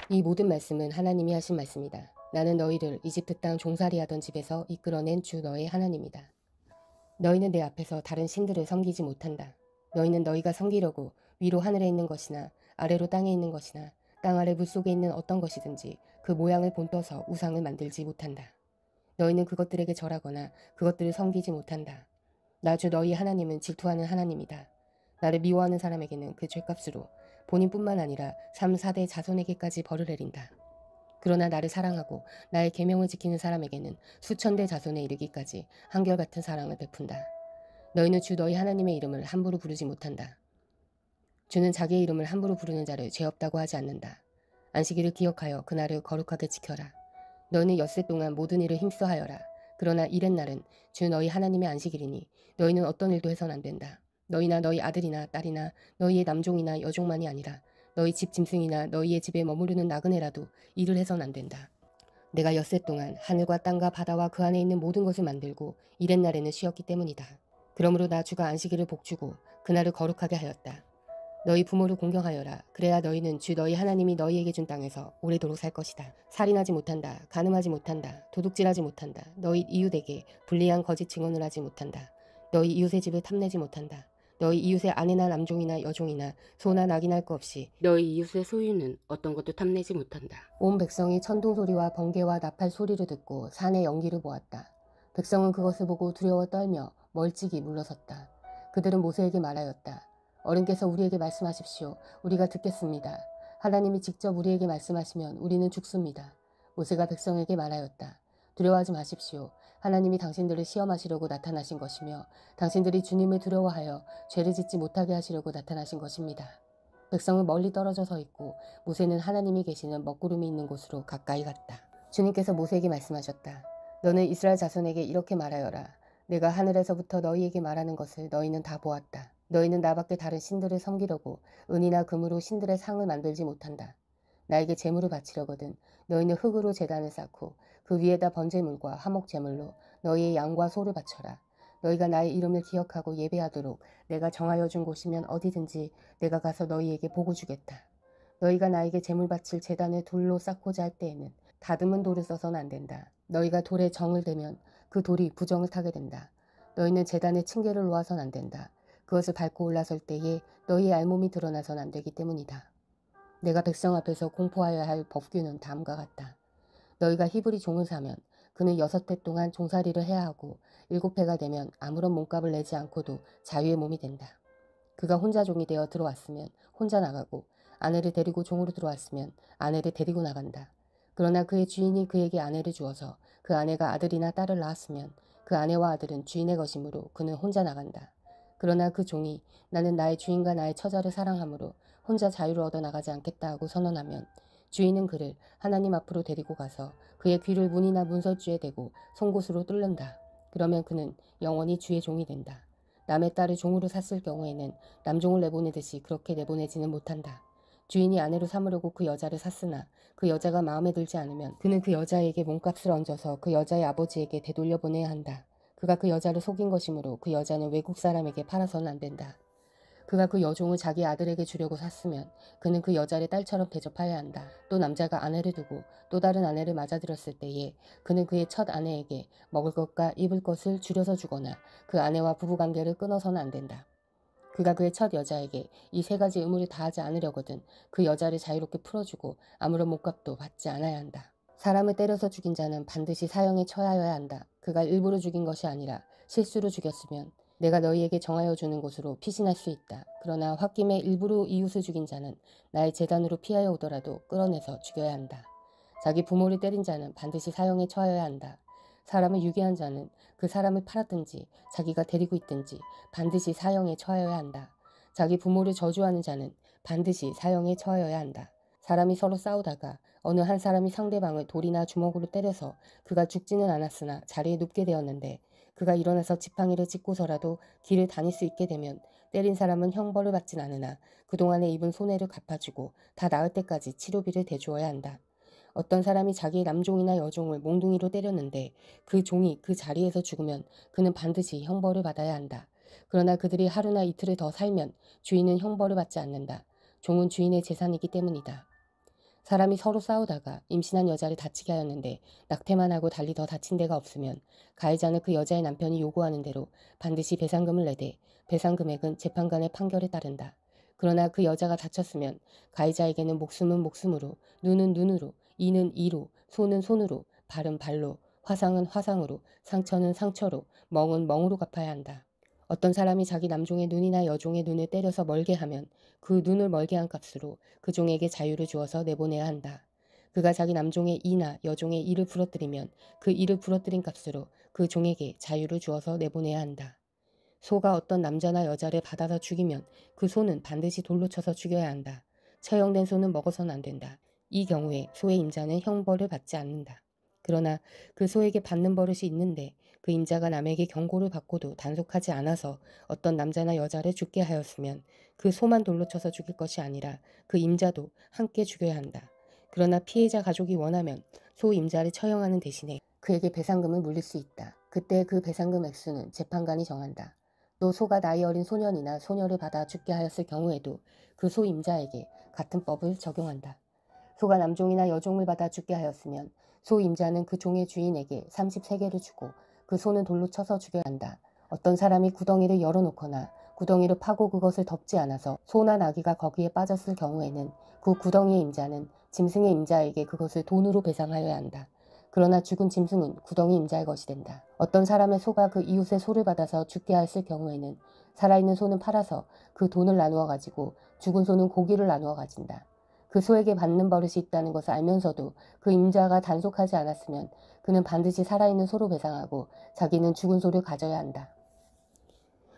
이 모든 말씀은 하나님이 하신 말씀이다. 나는 너희를 이집트 땅 종살이하던 집에서 이끌어낸 주 너의 하나님이다. 너희는 내 앞에서 다른 신들을 섬기지 못한다. 너희는 너희가 섬기려고 위로 하늘에 있는 것이나 아래로 땅에 있는 것이나 땅 아래 물속에 있는 어떤 것이든지 그 모양을 본떠서 우상을 만들지 못한다. 너희는 그것들에게 절하거나 그것들을 섬기지 못한다. 나 주 너희 하나님은 질투하는 하나님이다. 나를 미워하는 사람에게는 그 죄값으로 본인뿐만 아니라 3, 4대 자손에게까지 벌을 내린다. 그러나 나를 사랑하고 나의 계명을 지키는 사람에게는 수천 대 자손에 이르기까지 한결같은 사랑을 베푼다. 너희는 주 너희 하나님의 이름을 함부로 부르지 못한다. 주는 자기의 이름을 함부로 부르는 자를 죄 없다고 하지 않는다. 안식일을 기억하여 그날을 거룩하게 지켜라. 너희는 엿새 동안 모든 일을 힘써 하여라. 그러나 이른 날은 주 너희 하나님의 안식일이니 너희는 어떤 일도 해선 안 된다. 너희나 너희 아들이나 딸이나 너희의 남종이나 여종만이 아니라 너희 집 짐승이나 너희의 집에 머무르는 나그네라도 일을 해선 안 된다. 내가 엿새 동안 하늘과 땅과 바다와 그 안에 있는 모든 것을 만들고 이른 날에는 쉬었기 때문이다. 그러므로 나 주가 안식일을 복주고 그날을 거룩하게 하였다. 너희 부모를 공경하여라. 그래야 너희는 주 너희 하나님이 너희에게 준 땅에서 오래도록 살 것이다. 살인하지 못한다. 간음하지 못한다. 도둑질하지 못한다. 너희 이웃에게 불리한 거짓 증언을 하지 못한다. 너희 이웃의 집을 탐내지 못한다. 너희 이웃의 아내나 남종이나 여종이나 소나 낙이나 할 것 없이 너희 이웃의 소유는 어떤 것도 탐내지 못한다. 온 백성이 천둥 소리와 번개와 나팔 소리를 듣고 산의 연기를 보았다. 백성은 그것을 보고 두려워 떨며 멀찍이 물러섰다. 그들은 모세에게 말하였다. 어른께서 우리에게 말씀하십시오. 우리가 듣겠습니다. 하나님이 직접 우리에게 말씀하시면 우리는 죽습니다. 모세가 백성에게 말하였다. 두려워하지 마십시오. 하나님이 당신들을 시험하시려고 나타나신 것이며 당신들이 주님을 두려워하여 죄를 짓지 못하게 하시려고 나타나신 것입니다. 백성은 멀리 떨어져 서 있고 모세는 하나님이 계시는 먹구름이 있는 곳으로 가까이 갔다. 주님께서 모세에게 말씀하셨다. 너는 이스라엘 자손에게 이렇게 말하여라. 내가 하늘에서부터 너희에게 말하는 것을 너희는 다 보았다. 너희는 나밖에 다른 신들을 섬기려고 은이나 금으로 신들의 상을 만들지 못한다. 나에게 제물을 바치려거든 너희는 흙으로 제단을 쌓고 그 위에다 번제물과 화목 제물로 너희의 양과 소를 바쳐라. 너희가 나의 이름을 기억하고 예배하도록 내가 정하여 준 곳이면 어디든지 내가 가서 너희에게 복을 주겠다. 너희가 나에게 제물 바칠 제단을 돌로 쌓고자 할 때에는 다듬은 돌을 써서는 안 된다. 너희가 돌에 정을 대면 그 돌이 부정을 타게 된다. 너희는 제단에 층계를 놓아선 안 된다. 그것을 밟고 올라설 때에 너희의 알몸이 드러나선 안 되기 때문이다. 내가 백성 앞에서 공포하여야 할 법규는 다음과 같다. 너희가 히브리 종을 사면 그는 6해 동안 종살이를 해야 하고 7해가 되면 아무런 몸값을 내지 않고도 자유의 몸이 된다. 그가 혼자 종이 되어 들어왔으면 혼자 나가고 아내를 데리고 종으로 들어왔으면 아내를 데리고 나간다. 그러나 그의 주인이 그에게 아내를 주어서 그 아내가 아들이나 딸을 낳았으면 그 아내와 아들은 주인의 것이므로 그는 혼자 나간다. 그러나 그 종이 나는 나의 주인과 나의 처자를 사랑하므로 혼자 자유를 얻어 나가지 않겠다 하고 선언하면 주인은 그를 하나님 앞으로 데리고 가서 그의 귀를 문이나 문설주에 대고 송곳으로 뚫는다. 그러면 그는 영원히 주의 종이 된다. 남의 딸을 종으로 샀을 경우에는 남종을 내보내듯이 그렇게 내보내지는 못한다. 주인이 아내로 삼으려고 그 여자를 샀으나 그 여자가 마음에 들지 않으면 그는 그 여자에게 몸값을 얹어서 그 여자의 아버지에게 되돌려보내야 한다. 그가 그 여자를 속인 것이므로 그 여자는 외국 사람에게 팔아서는 안 된다. 그가 그 여종을 자기 아들에게 주려고 샀으면 그는 그 여자를 딸처럼 대접하여야 한다. 또 남자가 아내를 두고 또 다른 아내를 맞아들였을 때에 그는 그의 첫 아내에게 먹을 것과 입을 것을 줄여서 주거나 그 아내와 부부관계를 끊어서는 안 된다. 그가 그의 첫 여자에게 이 3가지 의무를 다하지 않으려거든 그 여자를 자유롭게 풀어주고 아무런 몸값도 받지 않아야 한다. 사람을 때려서 죽인 자는 반드시 사형에 처하여야 한다. 그가 일부러 죽인 것이 아니라 실수로 죽였으면 내가 너희에게 정하여 주는 곳으로 피신할 수 있다. 그러나 홧김에 일부러 이웃을 죽인 자는 나의 재단으로 피하여 오더라도 끌어내서 죽여야 한다. 자기 부모를 때린 자는 반드시 사형에 처하여야 한다. 사람을 유괴한 자는 그 사람을 팔았든지 자기가 데리고 있든지 반드시 사형에 처하여야 한다. 자기 부모를 저주하는 자는 반드시 사형에 처하여야 한다. 사람이 서로 싸우다가 어느 한 사람이 상대방을 돌이나 주먹으로 때려서 그가 죽지는 않았으나 자리에 눕게 되었는데 그가 일어나서 지팡이를 짚고서라도 길을 다닐 수 있게 되면 때린 사람은 형벌을 받진 않으나 그동안에 입은 손해를 갚아주고 다 나을 때까지 치료비를 대주어야 한다. 어떤 사람이 자기의 남종이나 여종을 몽둥이로 때렸는데 그 종이 그 자리에서 죽으면 그는 반드시 형벌을 받아야 한다. 그러나 그들이 하루나 이틀을 더 살면 주인은 형벌을 받지 않는다. 종은 주인의 재산이기 때문이다. 사람이 서로 싸우다가 임신한 여자를 다치게 하였는데 낙태만 하고 달리 더 다친 데가 없으면 가해자는 그 여자의 남편이 요구하는 대로 반드시 배상금을 내되 배상 금액은 재판관의 판결에 따른다. 그러나 그 여자가 다쳤으면 가해자에게는 목숨은 목숨으로, 눈은 눈으로, 이는 이로, 손은 손으로, 발은 발로, 화상은 화상으로, 상처는 상처로, 멍은 멍으로 갚아야 한다. 어떤 사람이 자기 남종의 눈이나 여종의 눈을 때려서 멀게 하면 그 눈을 멀게 한 값으로 그 종에게 자유를 주어서 내보내야 한다. 그가 자기 남종의 이나 여종의 이를 부러뜨리면 그 이를 부러뜨린 값으로 그 종에게 자유를 주어서 내보내야 한다. 소가 어떤 남자나 여자를 받아서 죽이면 그 소는 반드시 돌로 쳐서 죽여야 한다. 처형된 소는 먹어서는 안 된다. 이 경우에 소의 임자는 형벌을 받지 않는다. 그러나 그 소에게 받는 버릇이 있는데 그 임자가 남에게 경고를 받고도 단속하지 않아서 어떤 남자나 여자를 죽게 하였으면 그 소만 돌로 쳐서 죽일 것이 아니라 그 임자도 함께 죽여야 한다. 그러나 피해자 가족이 원하면 소 임자를 처형하는 대신에 그에게 배상금을 물릴 수 있다. 그때 그 배상금 액수는 재판관이 정한다. 또 소가 나이 어린 소년이나 소녀를 받아 죽게 하였을 경우에도 그 소 임자에게 같은 법을 적용한다. 소가 남종이나 여종을 받아 죽게 하였으면 소 임자는 그 종의 주인에게 33개를 주고 그 소는 돌로 쳐서 죽여야 한다. 어떤 사람이 구덩이를 열어놓거나 구덩이를 파고 그것을 덮지 않아서 소나 나귀가 거기에 빠졌을 경우에는 그 구덩이의 임자는 짐승의 임자에게 그것을 돈으로 배상하여야 한다. 그러나 죽은 짐승은 구덩이 임자의 것이 된다. 어떤 사람의 소가 그 이웃의 소를 받아서 죽게 하였을 경우에는 살아있는 소는 팔아서 그 돈을 나누어 가지고 죽은 소는 고기를 나누어 가진다. 그 소에게 받는 버릇이 있다는 것을 알면서도 그 임자가 단속하지 않았으면 그는 반드시 살아있는 소로 배상하고 자기는 죽은 소를 가져야 한다.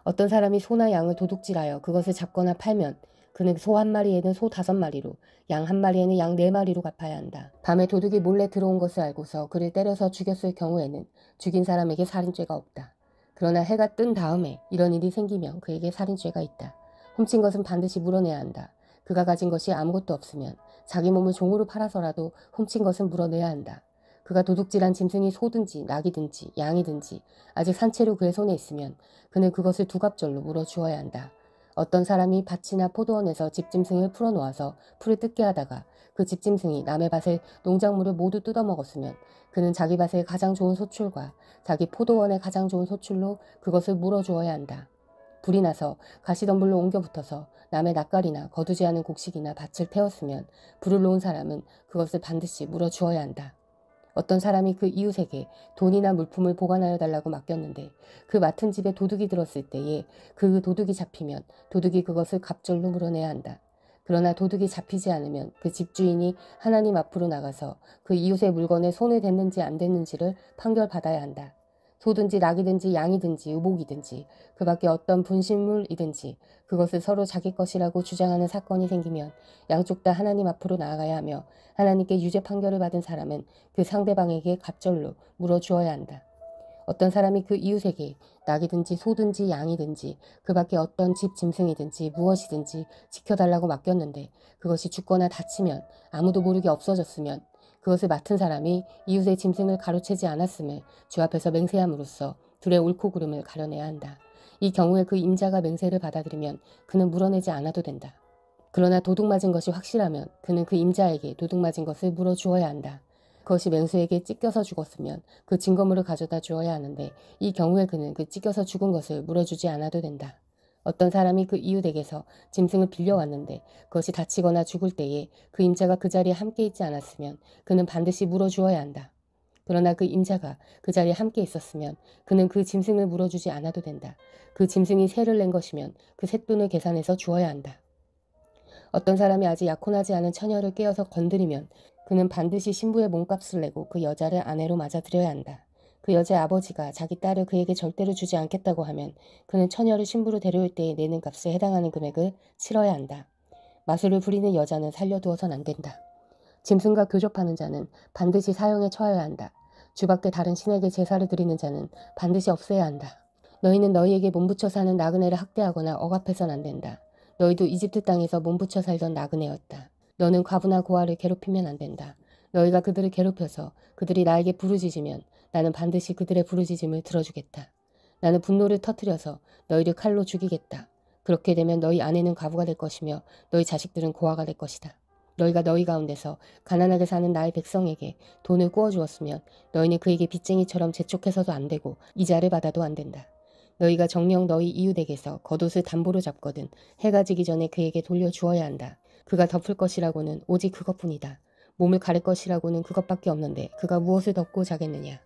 어떤 사람이 소나 양을 도둑질하여 그것을 잡거나 팔면 그는 소 한 마리에는 소 5마리로, 양 한 마리에는 양 4마리로 갚아야 한다. 밤에 도둑이 몰래 들어온 것을 알고서 그를 때려서 죽였을 경우에는 죽인 사람에게 살인죄가 없다. 그러나 해가 뜬 다음에 이런 일이 생기면 그에게 살인죄가 있다. 훔친 것은 반드시 물어내야 한다. 그가 가진 것이 아무것도 없으면 자기 몸을 종으로 팔아서라도 훔친 것은 물어내야 한다. 그가 도둑질한 짐승이 소든지 낙이든지 양이든지 아직 산채로 그의 손에 있으면 그는 그것을 두갑절로 물어주어야 한다. 어떤 사람이 밭이나 포도원에서 집짐승을 풀어놓아서 풀을 뜯게 하다가 그 집짐승이 남의 밭의 농작물을 모두 뜯어먹었으면 그는 자기 밭의 가장 좋은 소출과 자기 포도원의 가장 좋은 소출로 그것을 물어주어야 한다. 불이 나서 가시덤불로 옮겨 붙어서 남의 낯가리나 거두지 않은 곡식이나 밭을 태웠으면 불을 놓은 사람은 그것을 반드시 물어주어야 한다. 어떤 사람이 그 이웃에게 돈이나 물품을 보관하여 달라고 맡겼는데 그 맡은 집에 도둑이 들었을 때에 그 도둑이 잡히면 도둑이 그것을 갑절로 물어내야 한다. 그러나 도둑이 잡히지 않으면 그 집주인이 하나님 앞으로 나가서 그 이웃의 물건에 손을 댔는지 안 댔는지를 판결받아야 한다. 소든지 낙이든지 양이든지 의복이든지 그 밖에 어떤 분실물이든지 그것을 서로 자기 것이라고 주장하는 사건이 생기면 양쪽 다 하나님 앞으로 나아가야 하며 하나님께 유죄 판결을 받은 사람은 그 상대방에게 갑절로 물어주어야 한다. 어떤 사람이 그 이웃에게 낙이든지 소든지 양이든지 그 밖에 어떤 집 짐승이든지 무엇이든지 지켜달라고 맡겼는데 그것이 죽거나 다치면 아무도 모르게 없어졌으면 그것을 맡은 사람이 이웃의 짐승을 가로채지 않았음을 주 앞에서 맹세함으로써 둘의 옳고 그름을 가려내야 한다. 이 경우에 그 임자가 맹세를 받아들이면 그는 물어내지 않아도 된다. 그러나 도둑 맞은 것이 확실하면 그는 그 임자에게 도둑 맞은 것을 물어주어야 한다. 그것이 맹수에게 찢겨서 죽었으면 그 증거물을 가져다 주어야 하는데 이 경우에 그는 그 찢겨서 죽은 것을 물어주지 않아도 된다. 어떤 사람이 그 이웃에게서 짐승을 빌려왔는데 그것이 다치거나 죽을 때에 그 임자가 그 자리에 함께 있지 않았으면 그는 반드시 물어주어야 한다. 그러나 그 임자가 그 자리에 함께 있었으면 그는 그 짐승을 물어주지 않아도 된다. 그 짐승이 세를 낸 것이면 그 쇳돈을 계산해서 주어야 한다. 어떤 사람이 아직 약혼하지 않은 처녀를 깨어서 건드리면 그는 반드시 신부의 몸값을 내고 그 여자를 아내로 맞아들여야 한다. 그 여자의 아버지가 자기 딸을 그에게 절대로 주지 않겠다고 하면 그는 처녀를 신부로 데려올 때에 내는 값에 해당하는 금액을 치러야 한다. 마술을 부리는 여자는 살려두어선 안 된다. 짐승과 교접하는 자는 반드시 사형에 처해야 한다. 주밖에 다른 신에게 제사를 드리는 자는 반드시 없애야 한다. 너희는 너희에게 몸붙여 사는 나그네를 학대하거나 억압해선 안 된다. 너희도 이집트 땅에서 몸붙여 살던 나그네였다. 너는 과부나 고아를 괴롭히면 안 된다. 너희가 그들을 괴롭혀서 그들이 나에게 부르짖으면 나는 반드시 그들의 부르짖음을 들어주겠다. 나는 분노를 터뜨려서 너희를 칼로 죽이겠다. 그렇게 되면 너희 아내는 과부가 될 것이며 너희 자식들은 고아가 될 것이다. 너희가 너희 가운데서 가난하게 사는 나의 백성에게 돈을 꾸어주었으면 너희는 그에게 빚쟁이처럼 재촉해서도 안 되고 이자를 받아도 안 된다. 너희가 정녕 너희 이웃에게서 겉옷을 담보로 잡거든 해가 지기 전에 그에게 돌려주어야 한다. 그가 덮을 것이라고는 오직 그것뿐이다. 몸을 가릴 것이라고는 그것밖에 없는데 그가 무엇을 덮고 자겠느냐.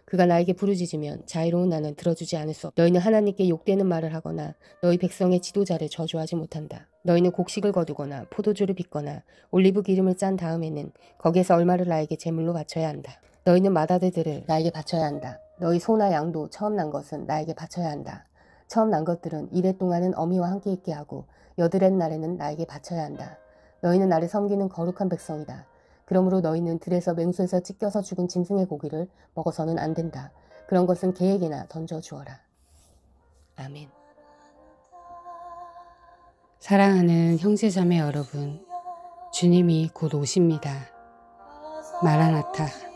그가 나에게 부르짖으면 자유로운 나는 들어주지 않을 수 없다. 너희는 하나님께 욕되는 말을 하거나 너희 백성의 지도자를 저주하지 못한다. 너희는 곡식을 거두거나 포도주를 빚거나 올리브 기름을 짠 다음에는 거기에서 얼마를 나에게 제물로 바쳐야 한다. 너희는 맏아들들을 나에게 바쳐야 한다. 너희 소나 양도 처음 난 것은 나에게 바쳐야 한다. 처음 난 것들은 이래 동안은 어미와 함께 있게 하고 여드렛 날에는 나에게 바쳐야 한다. 너희는 나를 섬기는 거룩한 백성이다. 그러므로 너희는 들에서 맹수에서 찢겨서 죽은 짐승의 고기를 먹어서는 안 된다. 그런 것은 개에게나 던져 주어라. 아멘. 사랑하는 형제자매 여러분, 주님이 곧 오십니다. 마라나타.